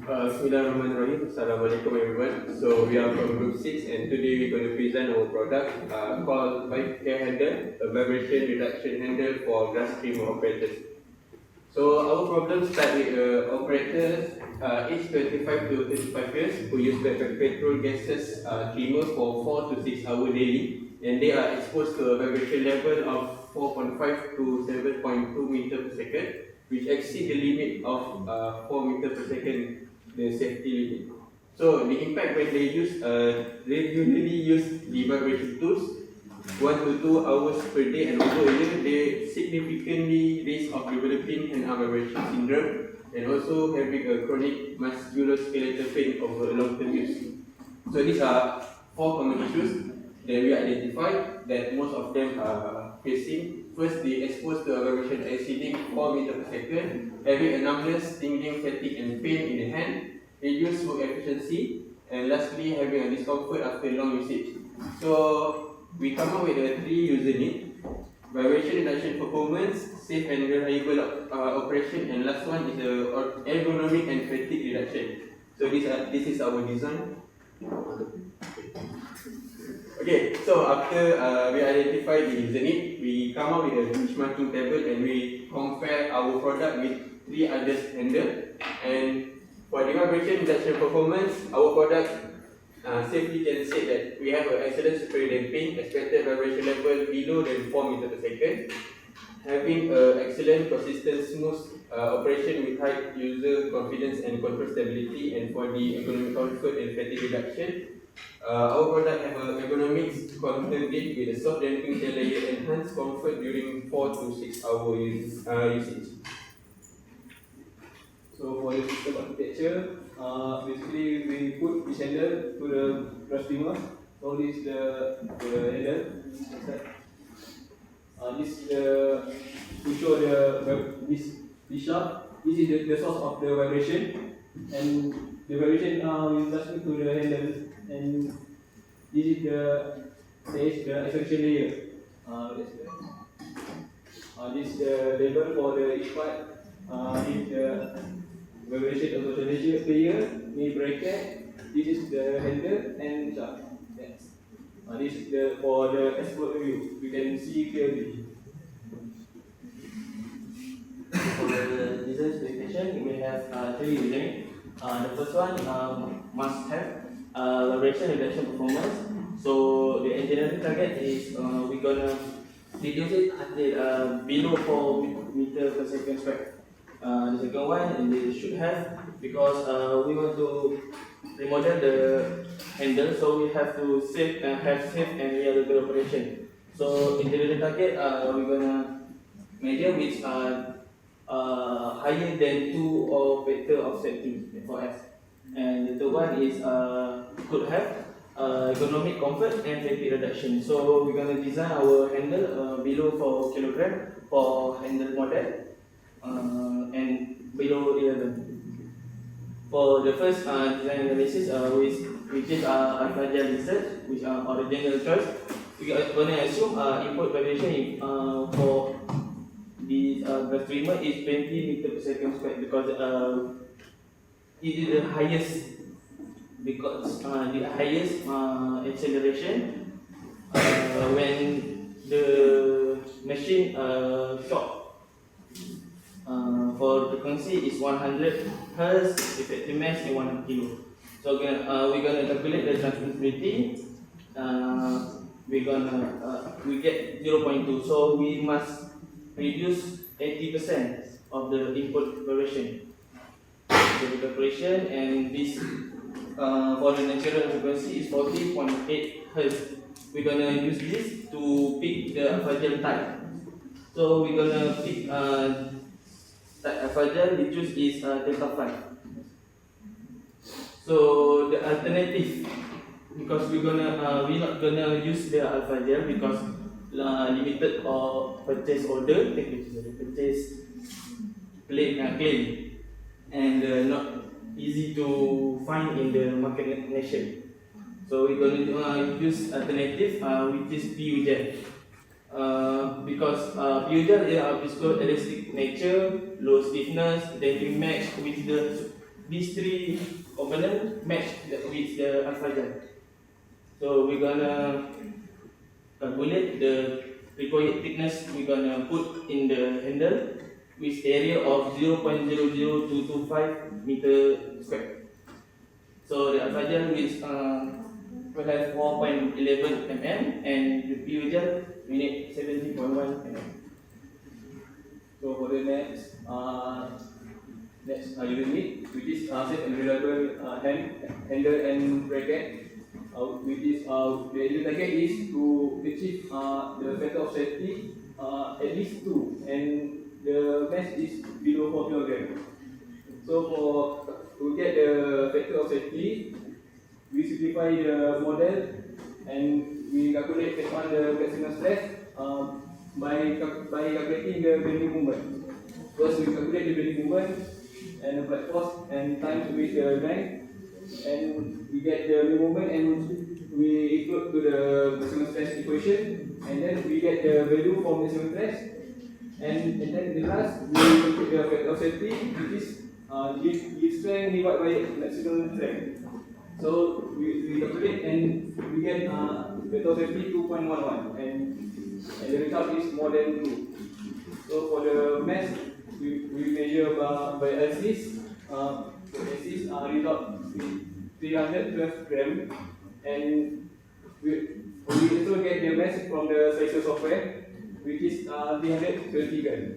Bismillahirrahmanirrahim. Assalamualaikum everyone. So we are from Group 6 and today we're going to present our product called Vibecare Handle, a vibration reduction handle for grass trimmer operators. So our problem start with operators aged 25 to 35 years who use petrol gases trimmer for 4 to 6 hours daily, and they are exposed to a vibration level of 4.5 to 7.2 meter per second, which exceed the limit of 4 meter per second, the safety limit. So the impact when they usually use the vibration tools 1 to 2 hours per day and over a year, they significantly risk of developing an arm vibration syndrome and also having a chronic musculoskeletal pain over long-term use. So these are 4 common issues that we identified that most of them are facing. First, they exposed to a vibration exceeding 4 meters per second, having a numbness, tingling, fatigue, and pain in the hand, reduced work efficiency, and lastly, having a discomfort after long usage. So we come up with a 3 user need: vibration reduction performance, safe and reliable operation, and last one is the ergonomic and fatigue reduction. So this is our design. Okay, so after we identify the user need, we come up with a benchmarking table and we compare our product with 3 others handle. And for the vibration reduction performance, our product safely can say that we have an excellent superior damping, expected vibration level below than 4 meters per second, having excellent consistent smooth operation with high user confidence and control stability. And for the ergonomic comfort and fatigue reduction, our product have an ergonomics contemplate with a soft damping gel layer, enhanced comfort during 4 to 6 hour usage. So for the system architecture, basically we put this handle to the grass trimmer. So this is the handle. This is to show this shaft. This is the source of the vibration, and the vibration will transmit to the handle. And this is the isolation layer. This is the label for the each part. This is the vibration isolation layer. This bracket. This is the handle and shaft. This is for the export view. We can see clearly. For the design specification, we have 3 units. The first one must have vibration reduction performance. So the engineering target is we're gonna reduce it until below 4 meter per second square. The second one they should have, because we want to remodel the handle, so we have to have safe and reliable operation. So engineering target we're gonna measure which are higher than 2 or better offsetting for us. And the third one is could have ergonomic comfort and fatigue reduction. So we're gonna design our handle below 4 kg for handle model and below 11. For the first design analysis, which is alpha gel research, which are original choice, we are gonna assume input vibration for the grass trimmer is 20 meter per second square, because it is the highest, because the highest acceleration when the machine shock. For frequency is 100 Hz, effective mass is 1 kilo. So we're gonna calculate the transmissibility. We get 0.2. So we must reduce 80% of the input vibration. So the calculation, and this for the natural frequency is 40.8 Hz. We're gonna use this to pick the alpha gel type. So we're gonna pick alpha gel we choose is delta 5. So the alternative, because we're not gonna use the alpha gel because limited or purchase order, purchase claim, and not easy to find in the market nation. So we're going to use alternative, which is PU gel. Because PU gel is viscoelastic nature, low stiffness, then we match with the these three components match with the alpha. So we're gonna calculate the required thickness we're gonna put in the handle with area of 0.00225 meter square. So the alpha gel will have 4.11 mm and the PU gel we need 70.1 mm. So for the next unit, which is safe and reliable handle and bracket, which is the target is to achieve the factor of safety at least 2, and the mass is below 4 kg. So to get the factor of safety, we simplify the model and we calculate based on the maximum stress by calculating the bending moment. First, we calculate the bending moment and apply force and time with the length, and we get the moment and we equal to the maximum stress equation, and then we get the value for maximum stress, and then the last we calculate the factor of safety, which is yield strength divided by maximum strength. So we calculate and we get factor of safety 2.11, and the result is more than 2. So for the mass, we measure by axis. The axis result is 312 grams, and we also get the mass from the spatial software, which is 330 grams.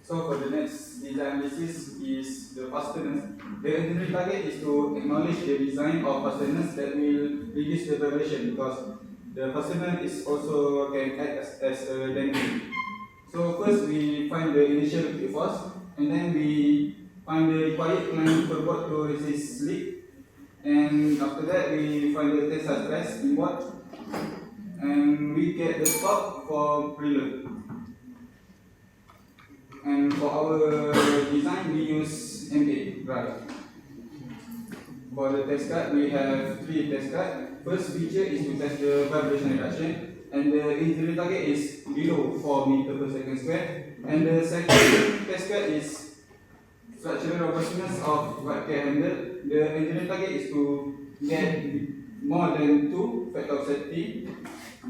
So for the next design analysis is the fasteners. The engineering target is to acknowledge the design of fasteners that will reduce the vibration, because the fastener is also can act as a damping. So first we find the initial force, and then we find the required climb forward to resist slip, and after that we find the tensile stress inward, and we get the torque for preload. And for our design, we use MAE drive. For the test card, we have 3 test cards. First feature is to test the vibration reduction, and the engineering target is below 4 meter per second square. And the second test card is structural robustness of Vibecare handle. The engineering target is to get more than 2 factor of safety.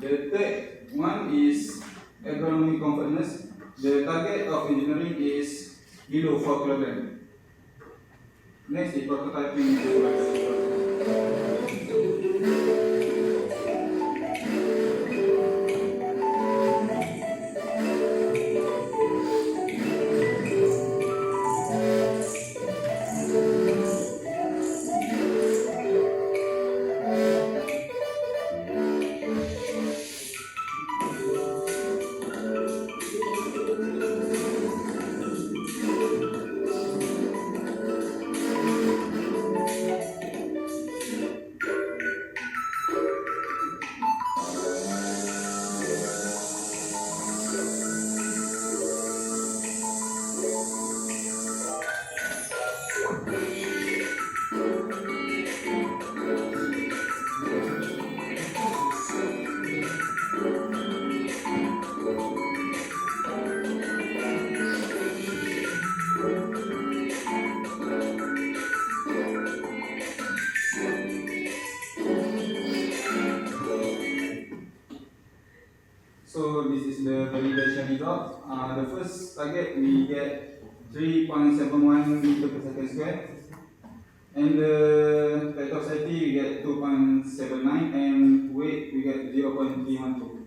The third one is ergonomic comfortness. The target of engineering is below 4 kg. Next is prototyping. So this is the validation result. The first target we get 3.71 meter per second square, and the factor of safety we get 2.79, and weight we get 0.312.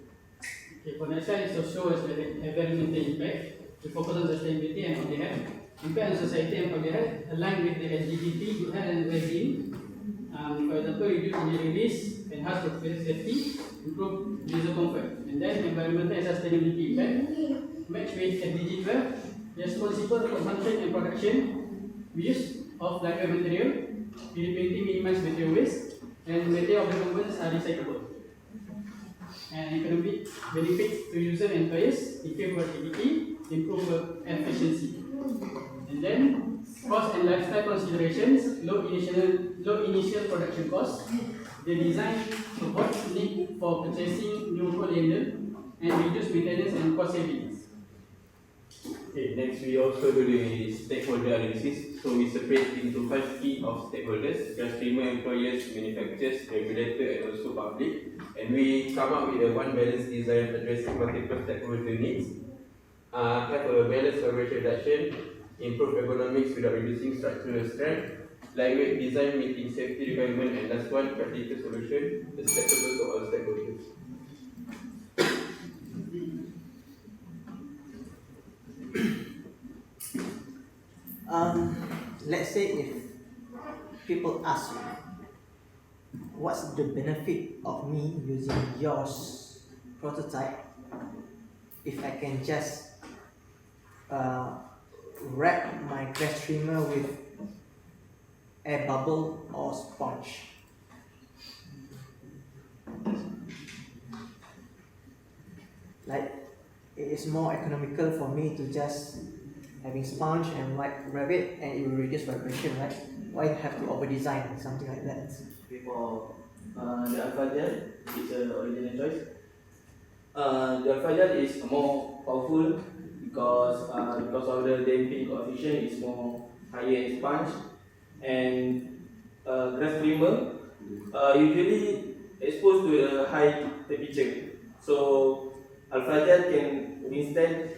Okay, for next slide, it shows the environmental impact. We focus on sustainability and public health. Impact on society and public health aligned with the SDGs, good health and well-being. For example, reduce injury risk, enhance workplace safety, improve user comfort. And then environmental and sustainability impact, match with SDG 12, responsible consumption and production, use of lighter material, painting minimize material waste, and material of the components are recyclable. And economic benefits to user and employers, improve productivity, improve work efficiency. And then cost and lifestyle considerations, low initial production costs, the design supports need for purchasing new cold handle, and reduce maintenance and cost savings. Okay, next we also do the stakeholder analysis. So we separate into 5 key of stakeholders: customer, employers, manufacturers, regulator, and also public. And we come up with a one balanced design addressing multiple stakeholder needs. Have a balanced vibration reduction, improve ergonomics without reducing structural strength, lightweight design meeting safety requirement, and last one, practical solution acceptable to all stakeholders. Let's say if people ask you, what's the benefit of me using yours prototype if I can just wrap my grass trimmer with air bubble or sponge? Like, it is more economical for me to just having sponge and wrap it, and it will reduce vibration, right? Why have to over design something like that? For the alpha gel, it's an original choice. The alpha gel is more powerful because of the damping coefficient is more higher in sponge, and grass trimmer usually exposed to a high temperature. So alpha gel can withstand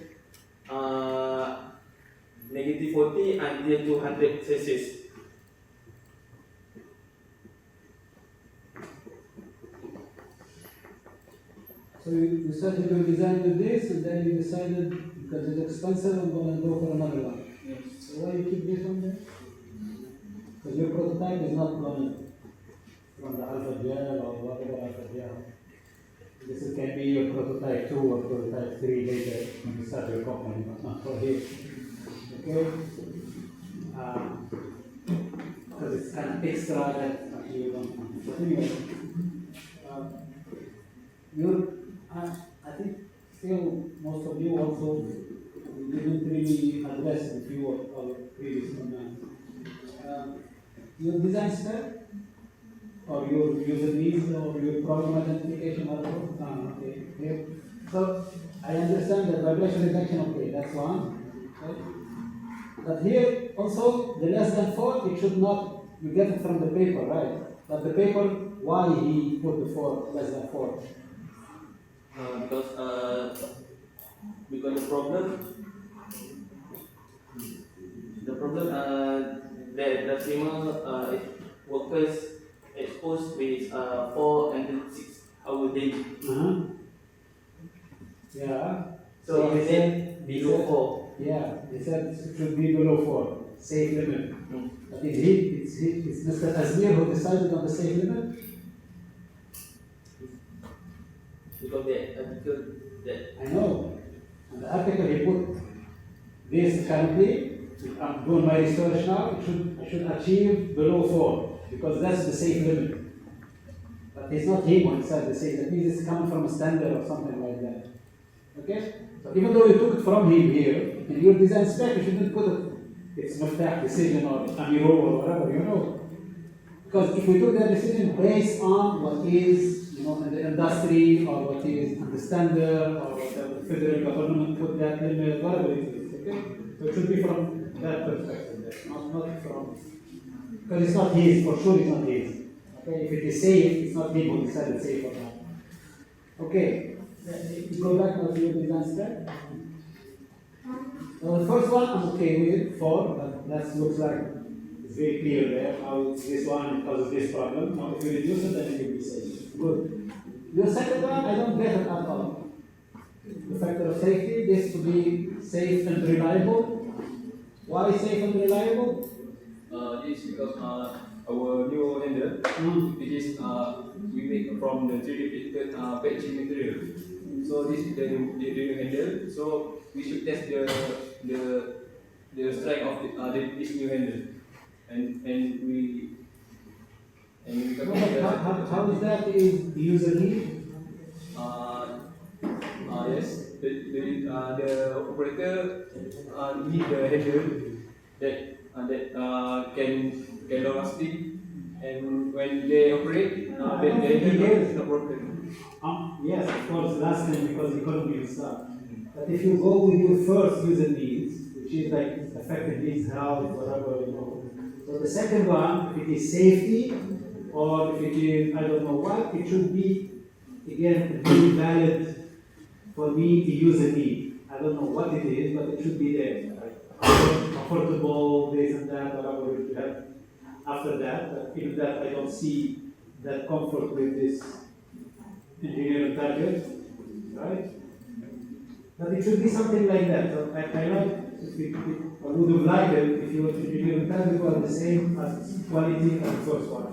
-40 until 200 Celsius. So you started your design with this, and then you decided because it's expensive, I'm going to go for another one. Yes. So why you keep this one there? Because your prototype is not going from the alpha gel or whatever alpha gel. This can be your prototype 2 or prototype 3 later when you start your company, but not for here. Okay? Because it's kind of extra that you don't want. But anyway, I think still most of you also didn't really address the few of our previous comments. Your design spec or your user needs or your problem identification okay. Here. So I understand that vibration reduction, okay, that's one. Okay. But here also the less than 4, it should not, you get it from the paper, right? But the paper, why he put the 4 less than 4? Because the problem that the trimmer workers exposed with 4 and 6 hour day. Yeah. So they he said below 4. Yeah, they said it should be below 4, safe limit. But it's Mr. Azmir who decided on the safe limit. Because the article that I know. And the article he put this currently, I'm doing my research now, I should achieve below 4 because that's the safe limit. But it's not him who said the safe, that means it's coming from a standard or something like that. Okay? So even though you took it from him here, in your design spec, you shouldn't put it, it's Muftah decision or Amiro or whatever, you know. Because if we took that decision based on what is, you know, in the industry or what is in the standard or whatever the federal government put that limit, whatever it is, okay? So it should be from that perspective there, not from, because it's not his, for sure it's not his. Okay, if it is safe, it's not him who decided safe or not. Okay. Go back to your design spec. The first one I'm okay with 4, but that looks like it's very clear there how this one causes this problem. Now if you reduce it, then it will be safe. Good. Your second one, I don't get it at all. The factor of safety, this to be safe and reliable. Why safe and reliable? This is because our new handle, it is we make from the 3D printed patching material. So this is the new handle. So we should test the strength of this new handle, and we How is that is user need? Yes, the operator need the handle that can long lasting, and when they operate, the handle is not broken. Yes, of course, last time because economy is stuff. But if you go with your first user needs, which is like the affected needs health, whatever, you know. So the second one, if it is safety, or if it is, I don't know what, it should be, again, really valid for me to use a need. I don't know what it is, but it should be there. Affordable, this and that, whatever we have after that. But even that, I don't see that comfort with this engineering target, right? But it should be something like that. So I like, I would have liked it if you were to engineering target was the same as quality as the first one.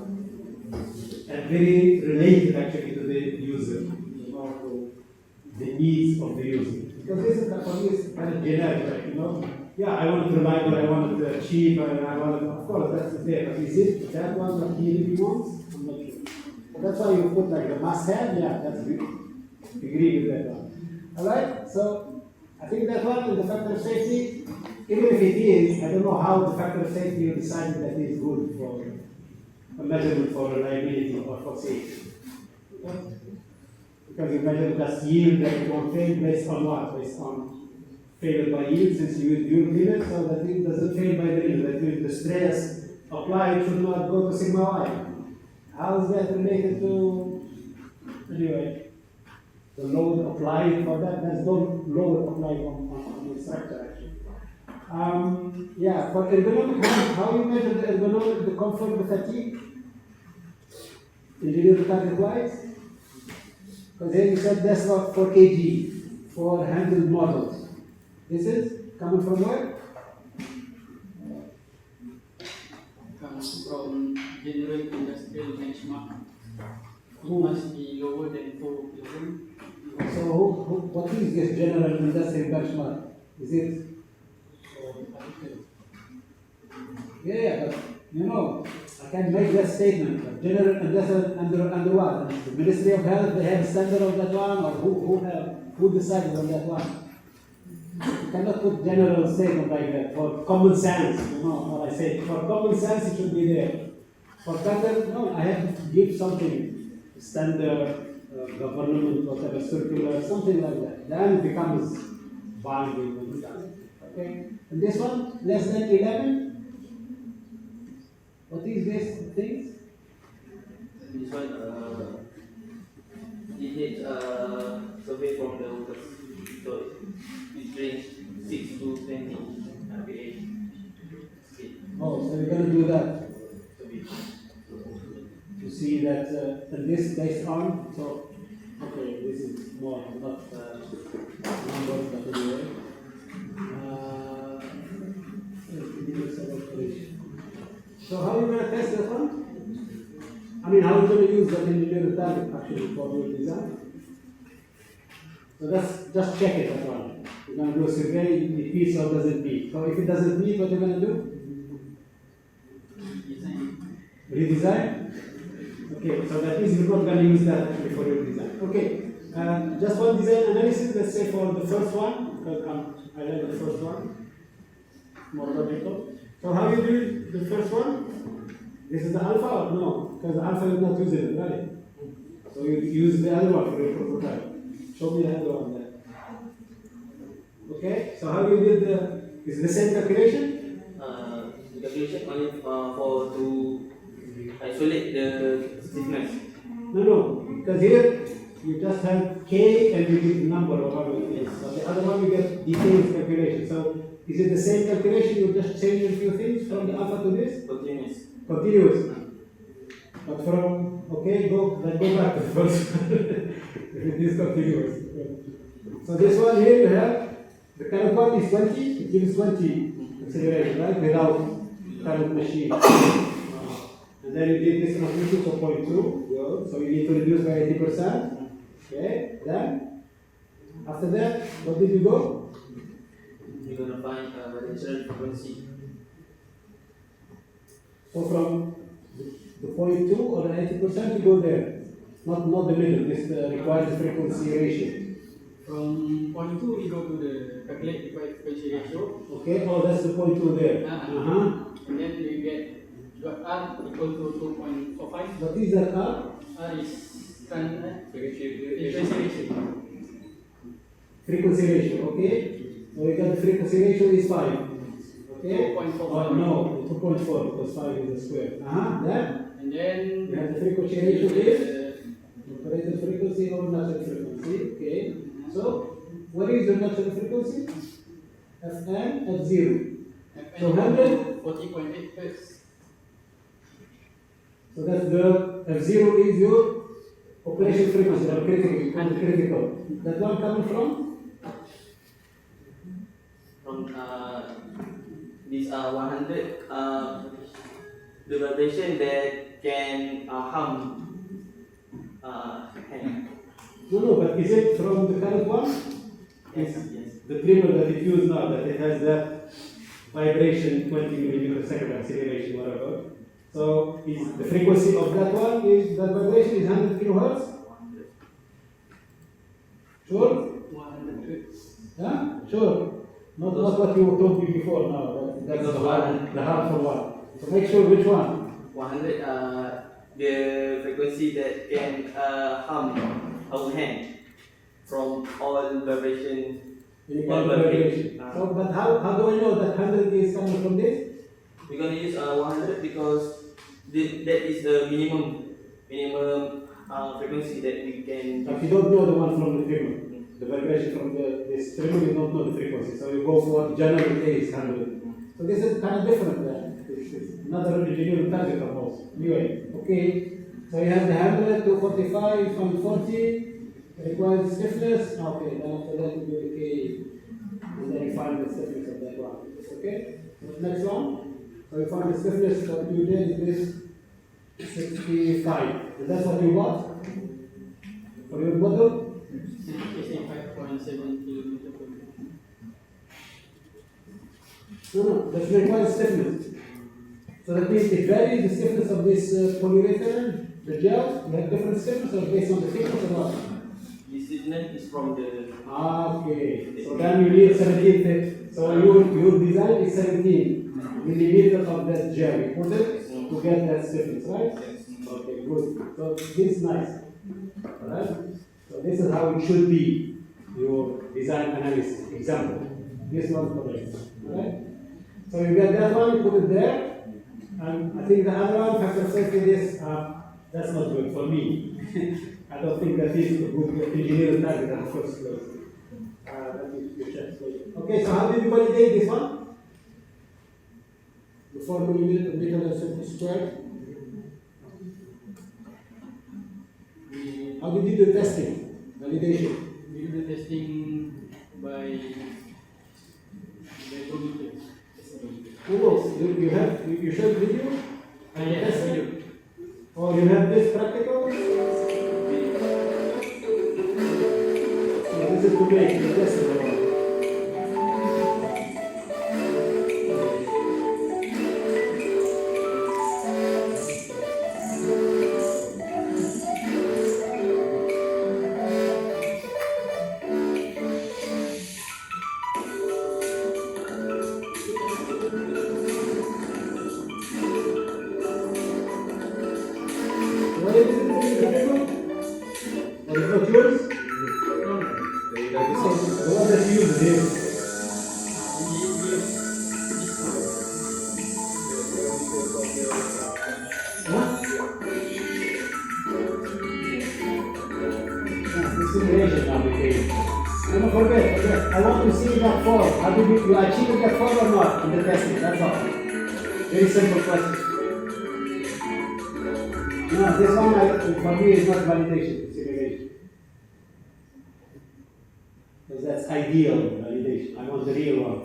And very related actually to the user, you know, to the needs of the user. Because this is for me is kind of generic, right? You know, yeah, I want it reliable, I want it cheap, I want it, of course, that's there. But is it that one that he really wants? I'm not sure. But that's why you put like the must-have. Yeah, that's good. Agree with that one. All right. So I think that one and the factor of safety, even if it is, I don't know how the factor of safety you decided that is good for a measurement for reliability or for safety. Okay? Because you measure just yield that it won't fail based on what? Based on failure by yield, since you use yield limit, so that it doesn't fail by the yield. That means the stress applied should not go to sigma y. How is that related to, anyway, the load applied for that? There's no load applied on the structure actually. Yeah, for ergonomic, how you measure the ergonomic, the comfort, the fatigue? Engineer target wise? Because here you said that's about 4 kg for handled models. This is coming from where? Comes from general industrial benchmark. It must be lower than 4 kg. So what is this general industrial benchmark? Is it? Yeah, but you know, I can make that statement. But general industrial under what? The Ministry of Health, they have a standard of that one, or who decided on that one? You cannot put general statement like that for common sense. You know what I say? For common sense, it should be there. For pattern, no, I have to give something standard, government, whatever, circular, something like that. Then it becomes binding and stuff. Okay? And this one, less than 11. What is this thing? This one, it needs survey from the workers. So it range 6 to 20 RPA. Oh, so you're going to do that Survey. to see that, and this based on, so, okay, this is more, not numbers, but anyway. So how are you going to test that one? I mean, how are you going to use that engineering target actually for your design? So let's just check it that one. You're going to do a survey, it meets or doesn't meet. So if it doesn't meet, what you're going to do? Design. Redesign? Okay, so that means you're not going to use that actually for your design. Okay, just one design analysis, let's say for the first one, because I like the first one, more logical. So how you do the first one? This is the alpha or no? Because the alpha is not usable, right? So you use the other one for your prototype. Show me the other one there. Okay, so how you did is it the same calculation? The calculation only for to isolate the stiffness. No, because here you just have K and you give the number or whatever it is. But the other one you get detailed calculation. So is it the same calculation? You just change a few things from the alpha to this? Continuous. Continuous. But from, okay, let's go back to the first one. If it is continuous. So this one here you have, the current one is 20, it gives 20 acceleration, right? Without current machine. And then you did this transmission to 0.2, so you need to reduce by 80%. Okay, then, after that, what did you go? You're gonna find the natural frequency. So from the 0.2 or the 80% you go there, not the middle. This requires frequency ratio. From 0.2 we go to the calculate required frequency ratio. Okay, oh that's the 0.2 there. And then we get got R equal to 2.45. What is that R? R is standard Frequency frequency ratio. Frequency ratio, okay. So we got the frequency ratio is 5. Okay? 2.4. Oh no, 2.4 because 5 is a square. Then And then you have the frequency ratio is the operated frequency or natural frequency. Okay. So what is the natural frequency? Fn F0. So 100. 40.8 hertz. So that's the F0 is your operation frequency or critical. That one coming from? From this 100 the vibration that can harm hand. No, but is it from the current one? Yes, yes. The trimmer that it used now, that it has that vibration 20 millimeter per second acceleration, whatever. So is the frequency of that one is that vibration is 100 kilohertz? Sure? 100 hertz. Yeah? Sure. Not what you told me before now. That's the harmful one. So make sure which one. 100 the frequency that can harm our hand from all vibration. Any kind of vibration. So, but how do I know that 100 is coming from this? We're gonna use 100 because that is the minimum frequency that we can. But you don't know the one from the trimmer. The vibration from this trimmer, you don't know the frequency. So you go for what general is 100. So this is kind of different then. It's another engineering target almost. Anyway, okay. So you have the 100 to 45 from 40. Requires stiffness. Okay, then after that you do the KE. And then you find the stiffness of that one. Okay? The next one. So you find the stiffness that you did is 65. Is that what you got? For your bottle? 65.7 kilometer per minute. No, that requires stiffness. So that means it varies the stiffness of this polyurethane, the gel. You have different stiffness or based on the thickness or what? The stiffness is from the. Okay. So then you need 17 thick. So your design is 17 millimeters of that gel. You put it to get that stiffness, right? Okay, good. So this is nice. Alright? So this is how it should be, your design analysis example. This one correct. Alright? So you get that one, put it there. And I think the other one, factor safety, this, that's not good for me. I don't think that is a good engineering target at the first place. Let me check. Okay, so how did you validate this one? The 4 millimeter square. How did you do the testing? Validation? We do the testing by micrometer. Oh, you showed video? Yes, video. Or you have this practical? So this is to make the test. What is it? Or is not yours? The one that you use here. Simulation now became. Don't forget. I want to see that form. How did you achieve that form or not in the testing? That's all. Very simple question. No, this one for me is not validation, simulation. Because that's ideal validation. I want the real one.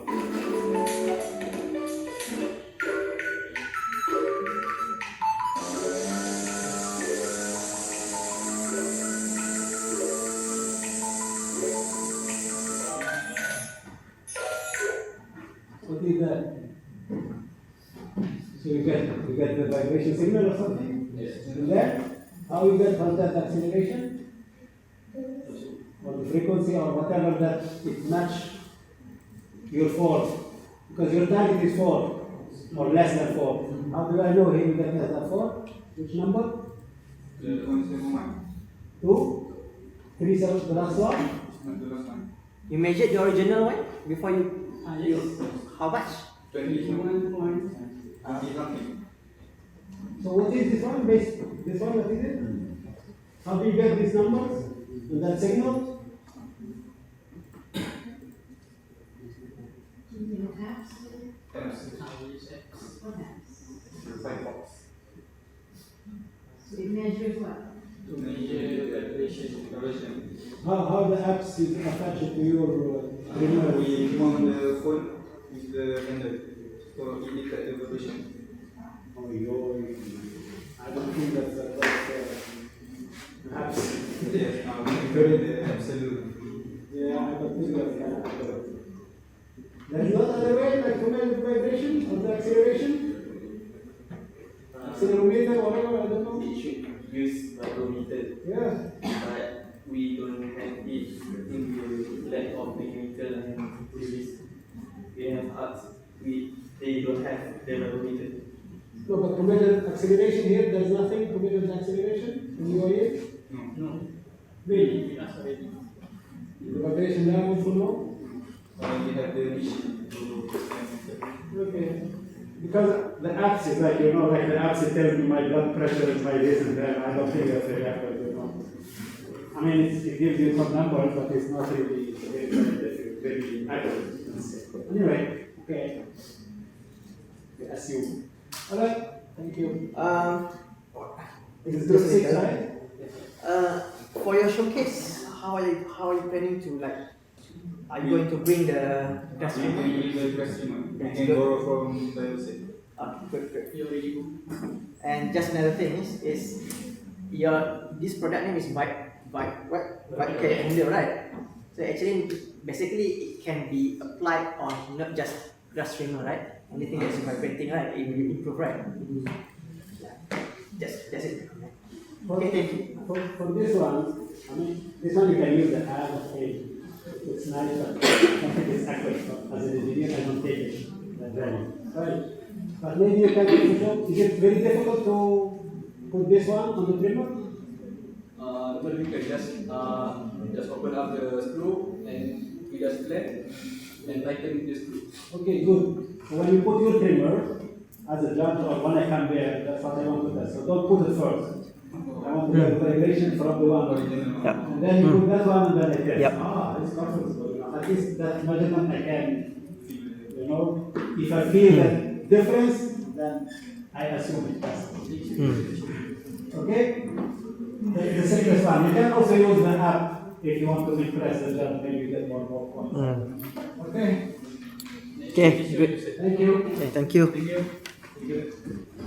What is that? So you get the vibration signal or something? Yes. And then, how you get that acceleration? Or the frequency or whatever that it match your 4. Because your target is 4 or less than 4. How do I know he will get less than 4? Which number? 2? 3, 7, the last one? You measured the original one before you. Yes. How much? 21 point something. So what is this one? This one, what is it? How do you get these numbers in that signal? Using apps? Apps. What apps? Firefox. So it measures what? To measure vibration. How the apps is attached to your remote? We mount the phone with the handle, so it detects the vibration. Oh, I don't think that's apps. Yes, we create the absolute. Yeah, I don't think that's apps. There's no other way like to measure the vibration or the acceleration? Accelerometer, whatever, I don't know. We should use micrometer, Yeah. but we don't have it. I think we lack of mechanical and physics. We have arts. They don't have the micrometer. No, but to measure acceleration here, there's nothing to measure the acceleration in UAE? No. Really? We asked already. The vibration there also no? We have the machine to measure. Okay. Because the apps is like, like the apps it tells me my blood pressure is my this and that. I don't think that's very accurate, I mean, it gives you some numbers, but it's not really very accurate. Anyway, okay. We assume. Alright, thank you. This is group 6, right? For your showcase, how are you planning to are you going to bring the We classroom? can use the grass trimmer. We That's can good. borrow from the website. Good. You already booked. And just another thing is this product name is Vibecare handle, right? So actually, basically, it can be applied on not just grass trimmer, right? Anything that's vibrating, right? It will improve, right? Yeah. That's it. Okay, thank you. For this one, I mean, this one you can use the app, okay. It's nice, but something is accurate. But as an engineer, I don't take it. Right. But maybe you can Photoshop. Is it very difficult to put this one on the trimmer? Normally we can just open up the screw and we just flat and tighten the screw. Okay, good. So when you put your trimmer as a judge or when I come there, that's what I want to test. So don't put it first. I want to get the vibration from the one original. Yeah. And then you put that one and then I test. Yep. It's comfortable. At least that measurement I can, if I feel that difference, then I assume it passes. Okay? The simplest one. You can also use the app if you want to impress the judge, maybe you get more points. Okay? Okay, good. Thank you. Okay, thank you. Thank you.